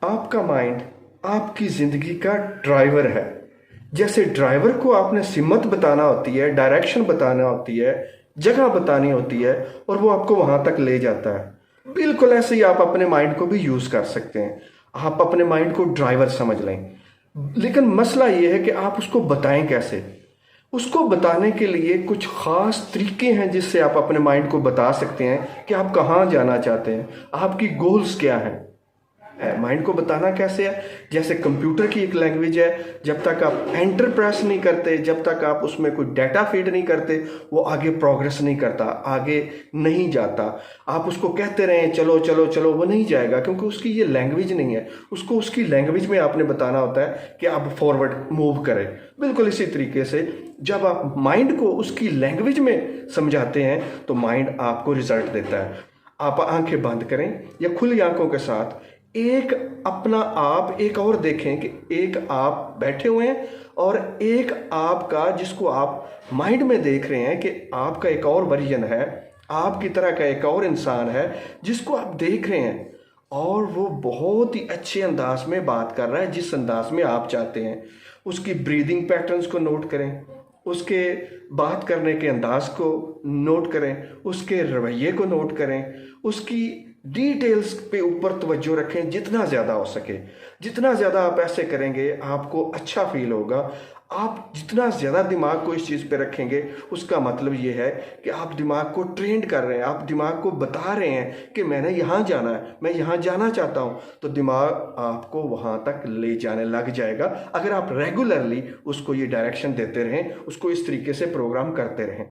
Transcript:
आपका माइंड आपकी ज़िंदगी का ड्राइवर है। जैसे ड्राइवर को आपने सिमत बताना होती है, डायरेक्शन बताना होती है, जगह बतानी होती है और वो आपको वहाँ तक ले जाता है। बिल्कुल ऐसे ही आप अपने माइंड को भी यूज़ कर सकते हैं। आप अपने माइंड को ड्राइवर समझ लें, लेकिन मसला ये है कि आप उसको बताएं कैसे। उसको बताने के लिए कुछ ख़ास तरीके हैं जिससे आप अपने माइंड को बता सकते हैं कि आप कहाँ जाना चाहते हैं, आपकी गोल्स क्या हैं। माइंड को बताना कैसे है? जैसे कंप्यूटर की एक लैंग्वेज है, जब तक आप एंटर प्रेस नहीं करते, जब तक आप उसमें कोई डाटा फीड नहीं करते, वो आगे प्रोग्रेस नहीं करता, आगे नहीं जाता। आप उसको कहते रहें चलो चलो चलो, वो नहीं जाएगा क्योंकि उसकी ये लैंग्वेज नहीं है। उसको उसकी लैंग्वेज में आपने बताना होता है कि आप फॉरवर्ड मूव करें। बिल्कुल इसी तरीके से जब आप माइंड को उसकी लैंग्वेज में समझाते हैं तो माइंड आपको रिजल्ट देता है। आप आंखें बंद करें या खुली आंखों के साथ एक अपना आप एक और देखें कि एक आप बैठे हुए हैं और एक आपका जिसको आप माइंड में देख रहे हैं कि आपका एक और वर्जन है, आपकी तरह का एक और इंसान है जिसको आप देख रहे हैं और वो बहुत ही अच्छे अंदाज में बात कर रहा है जिस अंदाज में आप चाहते हैं। उसकी ब्रीदिंग पैटर्न्स को नोट करें, उसके बात करने के अंदाज को नोट करें, उसके रवैये को नोट करें, उसकी डिटेल्स पे ऊपर तवज्जो रखें जितना ज़्यादा हो सके। जितना ज़्यादा आप ऐसे करेंगे आपको अच्छा फील होगा। आप जितना ज़्यादा दिमाग को इस चीज़ पे रखेंगे उसका मतलब ये है कि आप दिमाग को ट्रेंड कर रहे हैं, आप दिमाग को बता रहे हैं कि मैंने यहाँ जाना है, मैं यहाँ जाना चाहता हूँ, तो दिमाग आपको वहाँ तक ले जाने लग जाएगा अगर आप रेगुलरली उसको ये डायरेक्शन देते रहें, उसको इस तरीके से प्रोग्राम करते रहें।